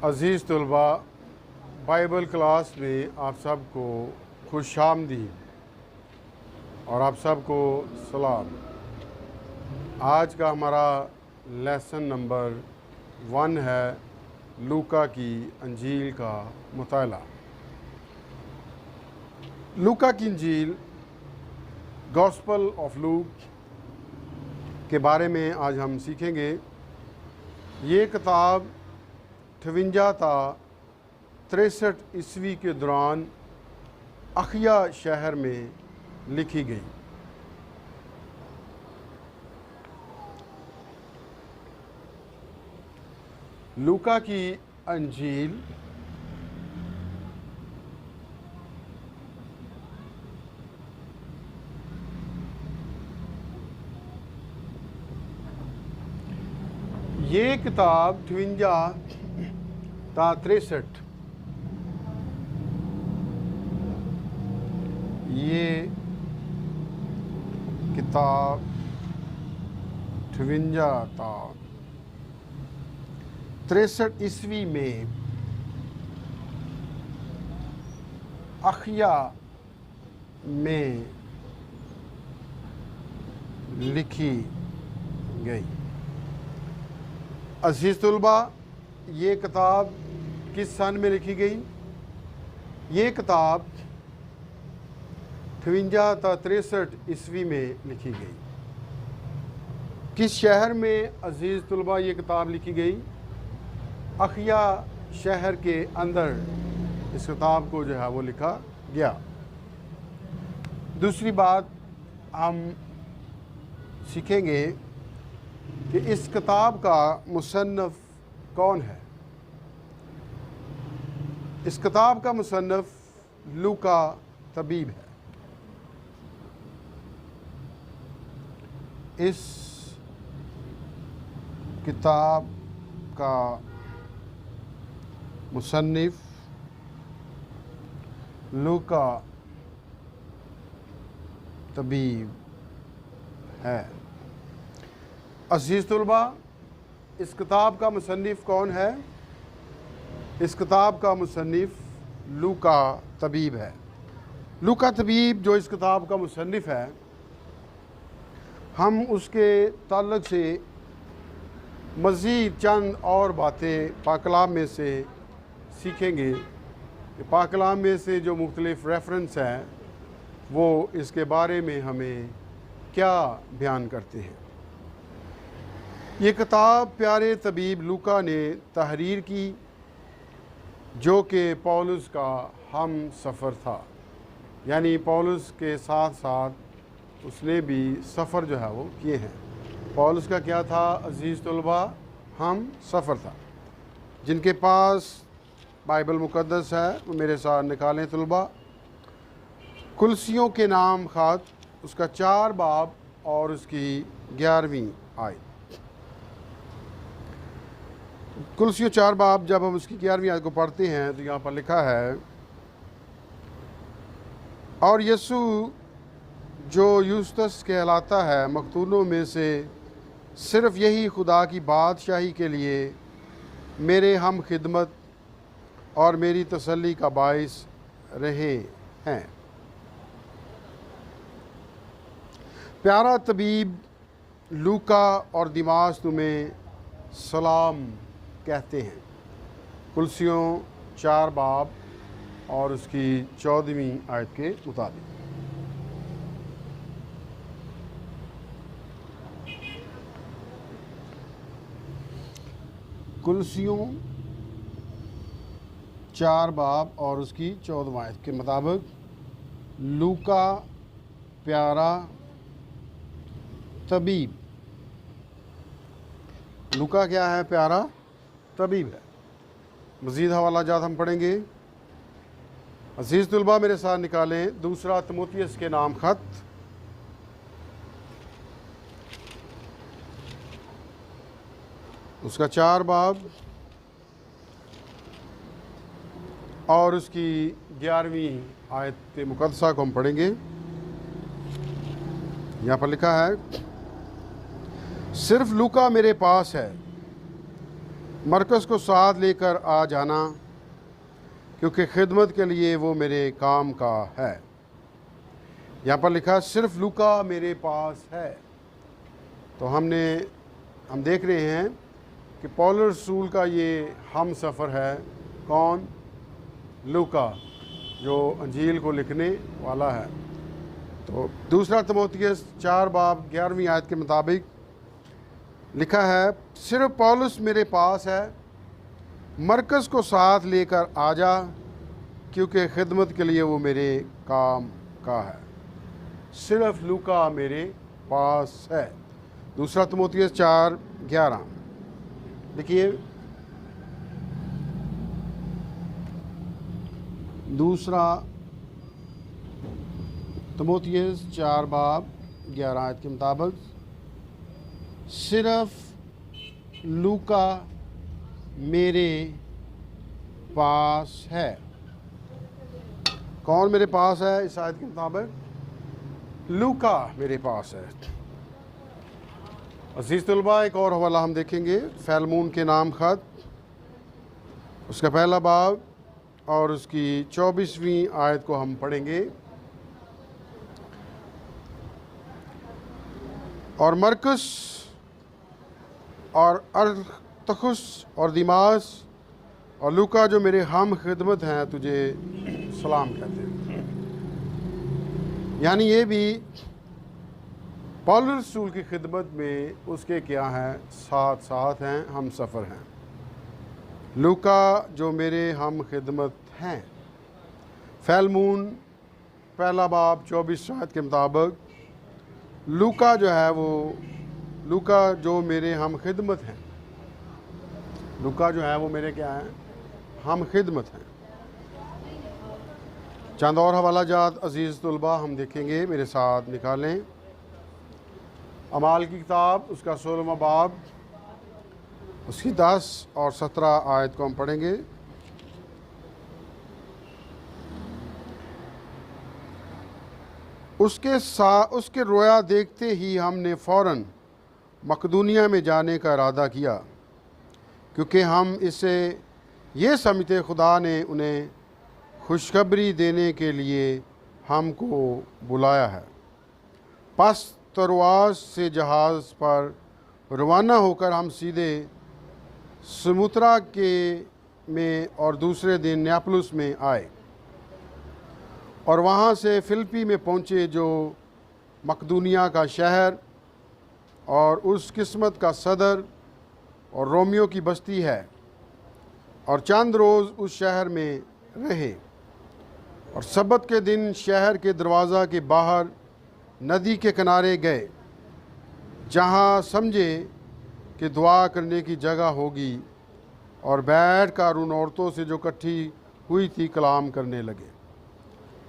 अज़ीज़ तलबा, Bible class में आप सबको खुशामदीद और आप सबको सलाम। आज का हमारा लेसन नंबर 1 है लूका की अंजील का मुताला। लूका की अंजील गॉस्पल ऑफ लूक के बारे में आज हम सीखेंगे। ये किताब 58 ता 63 ईस्वी के दौरान अखिया शहर में लिखी गई। लूका की अंजील ये किताब 58 ता 63 ये किताब 58 ता 63 ईस्वी में अखिया में लिखी गई। अज़ीज़ तलबा, ये किताब किस सन में लिखी गई? ये किताब 58 ता 63 ईस्वी में लिखी गई। किस शहर में अज़ीज़ तलबा ये किताब लिखी गई? अखिया शहर के अंदर इस किताब को जो है वो लिखा गया। दूसरी बात हम सीखेंगे कि इस किताब का मुसन्नफ़ कौन है। इस किताब का मुसन्नफ़ लूका तबीब है। इस किताब का मुसन्निफ़ लूका तबीब है। अज़ीज़ तलबा, इस किताब का मुसन्निफ़ कौन है? इस किताब का मुसन्निफ़ लूका तबीब है। लूका तबीब जो इस किताब का मुसन्निफ़ है, हम उसके ताल्लुक़ से मज़ीद चंद और बातें पाक कलाम में से सीखेंगे कि पाक कलाम में से जो मुख्तलिफ़ रेफरेंस हैं वो इसके बारे में हमें क्या बयान करते हैं। ये किताब प्यारे तबीब लूका ने तहरीर की, जो कि पौलुस का हम सफ़र था। यानी पौलुस के साथ साथ उसने भी सफ़र जो है वो किए हैं। पौलुस का क्या था अज़ीज़ तलबा? हम सफ़र था। जिनके पास बाइबल मुक़द्दस है वो मेरे साथ निकालें तलबा। कुलसियों के नाम ख़त, उसका 4 बाब और उसकी 11वीं आयत। कुलसियों 4 बाब जब हम उसकी 11वीं आयत को पढ़ते हैं तो यहाँ पर लिखा है, और यसू जो यूस्तस कहलाता है, मकतूलों में से सिर्फ़ यही खुदा की बादशाही के लिए मेरे हम खिदमत और मेरी तसल्ली का बाइस रहे हैं। प्यारा तबीब लूका और दिमास तुम्हें सलाम कहते हैं। कुलसियों 4 बाब और उसकी 14वीं आयत के मुताबिक। कुलसियों 4 बाब और उसकी 14वीं आयत के मुताबिक लूका प्यारा तबीब। लूका क्या है? प्यारा तबीब है। मज़ीद हवाला जात हम पढ़ेंगे। अज़ीज़ तलबा, मेरे साथ निकालें दूसरा तिमुथियुस के नाम ख़त, उसका 4 बाब और उसकी 11वीं आयत मुक़द्दसा को हम पढ़ेंगे। यहाँ पर लिखा है, सिर्फ लूका मेरे पास है मरकज़ को साथ लेकर आ जाना, क्योंकि खिदमत के लिए वो मेरे काम का है। यहाँ पर लिखा सिर्फ लूका मेरे पास है। तो हम देख रहे हैं कि पौलुस रसूल का ये हम सफ़र है। कौन? लूका, जो अंजील को लिखने वाला है। तो दूसरा तीमुथियुस 4 बाब 11वीं आयत के मुताबिक लिखा है, सिर्फ पौलुस मेरे पास है, मरकज़ को साथ लेकर आ जा, क्योंकि खिदमत के लिए वो मेरे काम का है। सिर्फ लूका मेरे पास है। दूसरा तीमुथियुस 4:11 देखिए। दूसरा तीमुथियुस 4 बाब 11 आयत के मुताबिक सिर्फ लूका मेरे पास है। कौन मेरे पास है? इस आयत के मुताबिक लूका मेरे पास है। अज़ीज़ तलबा, एक और हवाला हम देखेंगे, फैलमून के नाम ख़त, उसका पहला बाब और उसकी 24वीं आयत को हम पढ़ेंगे। और मरकस और अरतखुस और दिमास और लूका जो मेरे हम खिदमत हैं तुझे सलाम कहते हैं। यानी ये भी पौलुस रसूल की खिदमत में उसके क्या हैं? साथ हैं, हम सफ़र हैं। लूका जो मेरे हम खिदमत हैं। फैलमून पहला बाब 24 आयत के मुताबिक लूका जो है वो लूका जो मेरे हम खिदमत हैं। लूका जो है वो मेरे क्या हैं? हम खिदमत हैं। चंद और हवाला जात अज़ीज़ तलबा हम देखेंगे, मेरे साथ निकालें। अमाल की किताब उसका 16वां बाब उसकी 10 और 17 आयत को हम पढ़ेंगे। उसके रोया देखते ही हमने फ़ौरन मकदूनिया में जाने का इरादा किया, क्योंकि हम इसे ये समझते खुदा ने उन्हें खुशखबरी देने के लिए हमको बुलाया है। पस तरोआस से जहाज़ पर रवाना होकर हम सीधे समुद्रा के में और दूसरे दिन नेयापलुस में आए और वहाँ से फिलिप्पी में पहुँचे, जो मकदूनिया का शहर और उस किस्मत का सदर और रोमियो की बस्ती है। और चंद रोज़ उस शहर में रहे और सब्त के दिन शहर के दरवाज़ा के बाहर नदी के किनारे गए, जहाँ समझे कि दुआ करने की जगह होगी, और बैठ कर उन औरतों से जो इकट्ठी हुई थी कलाम करने लगे।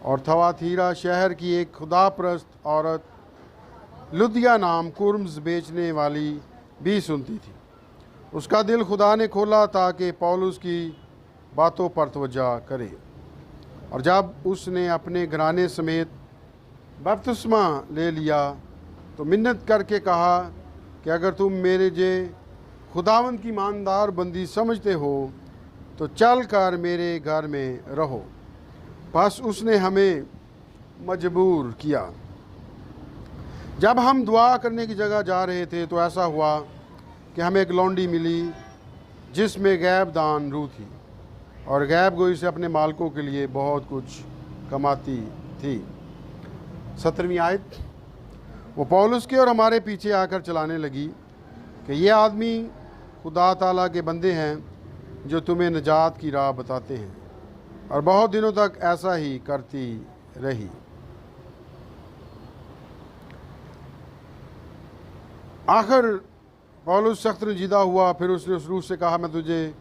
और थवाथीरा शहर की एक खुदाप्रस्त औरत लुदिया नाम कुर्म्स बेचने वाली भी सुनती थी। उसका दिल खुदा ने खोला ताकि पौलुस की बातों पर तवज्जो करे। और जब उसने अपने घराने समेत बपतिस्मा ले लिया तो मिन्नत करके कहा कि अगर तुम मेरे जे खुदावंद की ईमानदार बंदी समझते हो तो चल कर मेरे घर में रहो। बस उसने हमें मजबूर किया। जब हम दुआ करने की जगह जा रहे थे तो ऐसा हुआ कि हमें एक लौंडी मिली जिसमें गैब दान रूह थी, और गैब गोई से अपने मालकों के लिए बहुत कुछ कमाती थी। 17वीं आयत, वो पौलुस के और हमारे पीछे आकर चलाने लगी कि ये आदमी खुदा ताला के बंदे हैं जो तुम्हें निजात की राह बताते हैं। और बहुत दिनों तक ऐसा ही करती रही। आखिर पौलुस सख्त रंजीदा हुआ। फिर उसने उस रूह से कहा, मैं तुझे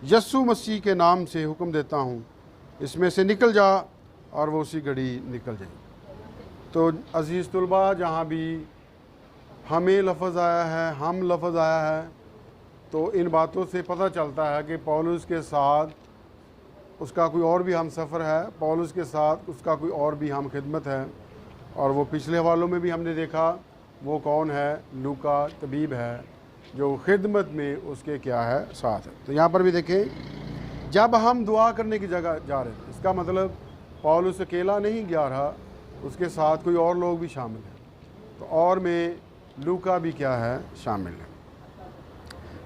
यस्सु मसीह के नाम से हुक्म देता हूँ, इसमें से निकल जा। और वो उसी घड़ी निकल जाए। तो अज़ीज़ तलबा, जहाँ भी हमें लफ्ज़ आया है, हम लफ्ज़ आया है, तो इन बातों से पता चलता है कि पौलुस के साथ उसका कोई और भी हम सफ़र है, पौलुस के साथ उसका कोई और भी हम खिदमत है। और वो पिछले हवालों में भी हमने देखा वो कौन है? लूका तबीब है, जो खिदमत में उसके क्या है साथ है। तो यहाँ पर भी देखें, जब हम दुआ करने की जगह जा रहे थे, इसका मतलब पौलुस अकेला नहीं गया रहा, उसके साथ कोई और लोग भी शामिल हैं। तो और में लूका भी क्या है शामिल है।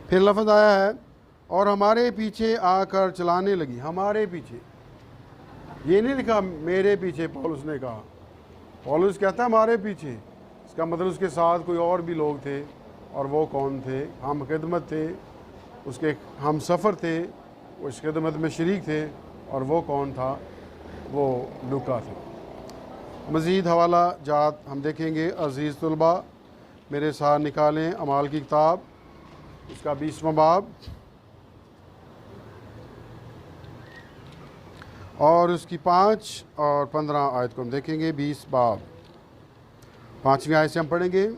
फिर लफ्ज़ आया है और हमारे पीछे आकर चलाने लगी। हमारे पीछे, ये नहीं लिखा मेरे पीछे पौलुस ने कहा, पौलुस कहता है हमारे पीछे। इसका मतलब उसके साथ कोई और भी लोग थे, और वो कौन थे? हम खिदमत थे, उसके हम सफ़र थे, उस खिदमत में शरीक थे, और वो कौन था? वो लूका थे। मज़ीद हवाला जात हम देखेंगे। अज़ीज़ तुलबा मेरे साथ निकालें अमाल की किताब, इसका 20वां बाब और उसकी 5 और 15 आयत को हम देखेंगे। 20 बाब 5वीं आयत से हम पढ़ेंगे।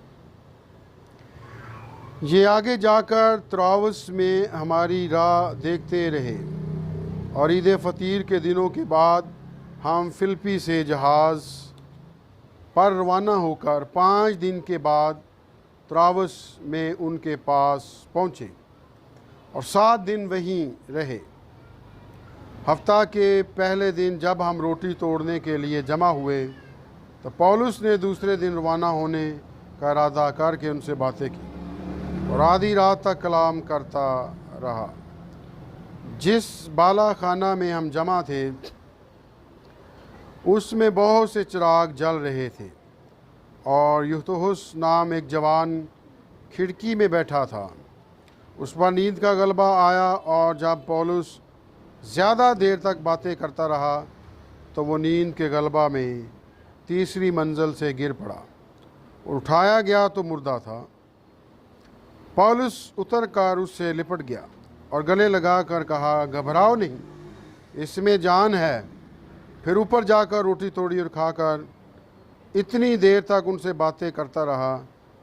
ये आगे जाकर त्रावस में हमारी राह देखते रहे, और ईद फ़तीर के दिनों के बाद हम फिलिप्पी से जहाज़ पर रवाना होकर 5 दिन के बाद त्रावस में उनके पास पहुँचे और 7 दिन वहीं रहे। हफ्ता के पहले दिन जब हम रोटी तोड़ने के लिए जमा हुए, तो पौलुस ने दूसरे दिन रवाना होने का इरादा करके उनसे बातें की और आधी रात तक कलाम करता रहा। जिस बाला खाना में हम जमा थे, उसमें बहुत से चिराग जल रहे थे, और यूतुहुस नाम एक जवान खिड़की में बैठा था। उस पर नींद का गलबा आया, और जब पौलुस ज़्यादा देर तक बातें करता रहा, तो वो नींद के गलबा में तीसरी मंजिल से गिर पड़ा। उठाया गया तो मुर्दा था। पौलुस उतर कर उससे लिपट गया और गले लगा कर कहा, घबराओ नहीं, इसमें जान है। फिर ऊपर जाकर रोटी तोड़ी और खाकर इतनी देर तक उनसे बातें करता रहा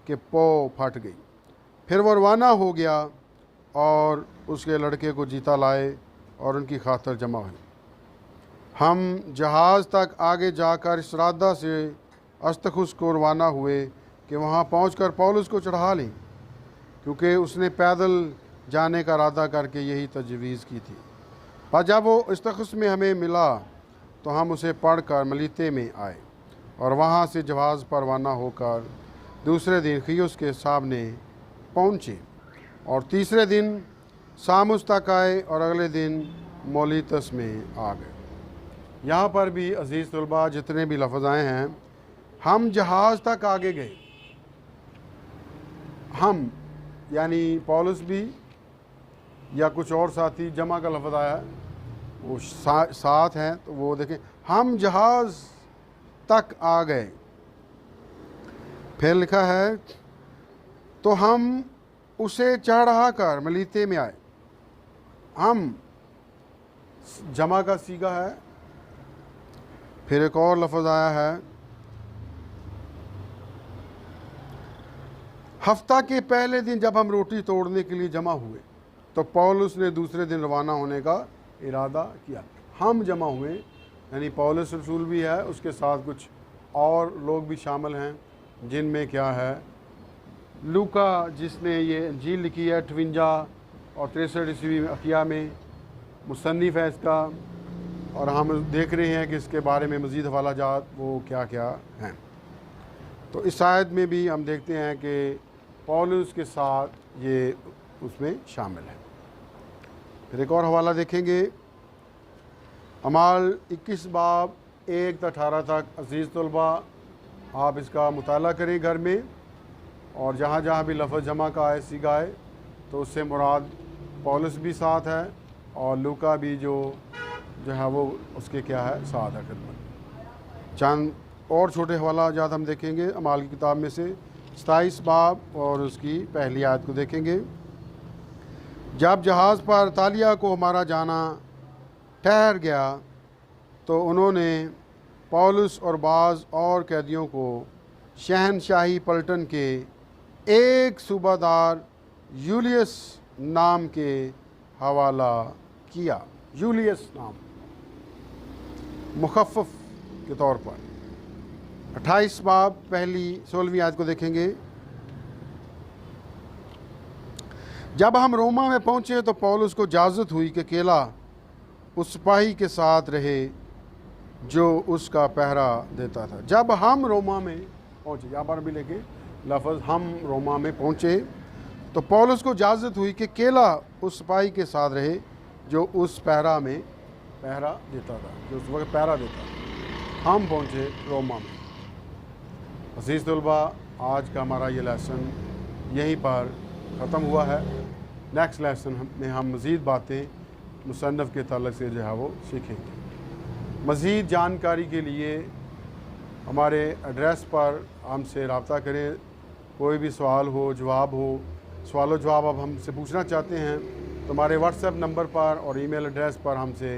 कि पौ फट गई। फिर वो रवाना हो गया और उसके लड़के को जीता लाए और उनकी खातर जमा हुई। हम जहाज़ तक आगे जाकर इस इरादा से अस्तखुस को रवाना हुए कि वहाँ पहुंचकर पौलुस को चढ़ा लें, क्योंकि उसने पैदल जाने का इरादा करके यही तजवीज़ की थी। पर जब वो अस्तखुस में हमें मिला, तो हम उसे पढ़कर मलीते में आए और वहाँ से जहाज़ पर रवाना होकर दूसरे दिन खियुस के सामने पहुँचे, और तीसरे दिन सामुस तक आए, और अगले दिन मोलितस में आ गए। यहाँ पर भी अज़ीज़ तुलबा जितने भी लफ्ज़ आए हैं, हम जहाज़ तक आगे गए। हम यानी पौलुस भी या कुछ और साथी, जमा का लफ्ज़ आया है, वो साथ हैं, तो वो देखें, हम जहाज़ तक आ गए। फिर लिखा है तो हम उसे चढ़ा कर मलीते में आए। हम जमा का सीगा है। फिर एक और लफ्ज़ आया है, हफ्ता के पहले दिन जब हम रोटी तोड़ने के लिए जमा हुए, तो पौलुस ने दूसरे दिन रवाना होने का इरादा किया। हम जमा हुए यानी पौलुस रसूल भी है, उसके साथ कुछ और लोग भी शामिल हैं, जिनमें क्या है, लूका जिसने ये इंजील लिखी है 58 और 63 ईस्वी अकिया में मुसन्निफ़ है इसका, और हम देख रहे हैं कि इसके बारे में मज़ीद हवाला जात वो क्या क्या हैं। तो इस आयत में भी हम देखते हैं कि पौलुस के साथ ये उसमें शामिल है। फिर एक और हवाला देखेंगे, अमाल 21 बाब 1 से 18 तक। अज़ीज़ तलबा आप इसका मुताला करें घर में, और जहाँ जहाँ भी लफ्ज़ जमा का आए सीगा है, तो उससे मुराद पौलुस भी साथ है और लूका भी जो है वो उसके क्या है साथ है खिदमत। चंद और छोटे हवाला जात हम देखेंगे अमाल की किताब में से। 27 बाब और उसकी पहली आयत को देखेंगे। जब जहाज़ पर तालिया को हमारा जाना ठहर गया, तो उन्होंने पौलुस और बाज़ और कैदियों को शहनशाही पलटन के एक सूबादार यूलियस नाम के हवाला किया। यूलियस नाम मुखफ़फ़ के तौर पर। 28 बाब पहली 16वीं आयत को देखेंगे। जब हम रोमा में पहुँचे तो पौलुस को इजाज़त हुई कि अकेला उस सिपाही के साथ रहे जो उसका पहरा देता था। जब हम रोमा में पहुँचे, यहाँ पर भी लेके लफ्ज़ हम रोमा में पहुँचे तो पौलुस को इजाज़त हुई कि अकेला उस सिपाही के साथ रहे जो उस पहरा में पहरा देता था, जो उस वक्त पहरा देता था। हम पहुँचे रोमा में। अज़ीज़ तलबा, आज का हमारा ये लेसन यहीं पर ख़त्म हुआ है। नेक्स्ट लेसन में हम मज़ीद बातें मुसन्नफ़ के ताल्लुक़ से जो है वो सीखेंगे। मज़ीद जानकारी के लिए हमारे एड्रेस पर हमसे रब्ता करें। कोई भी सवाल हो, जवाब हो, सवाल जवाब आप हमसे पूछना चाहते हैं तो हमारे व्हाट्सएप नंबर पर और ईमेल एड्रेस पर हमसे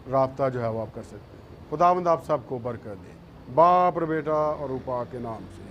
रब्ता जो है वो आप कर सकते हैं। खुदावंद आप सबको बरकत दे, बाप और बेटा और ऊपर के नाम से।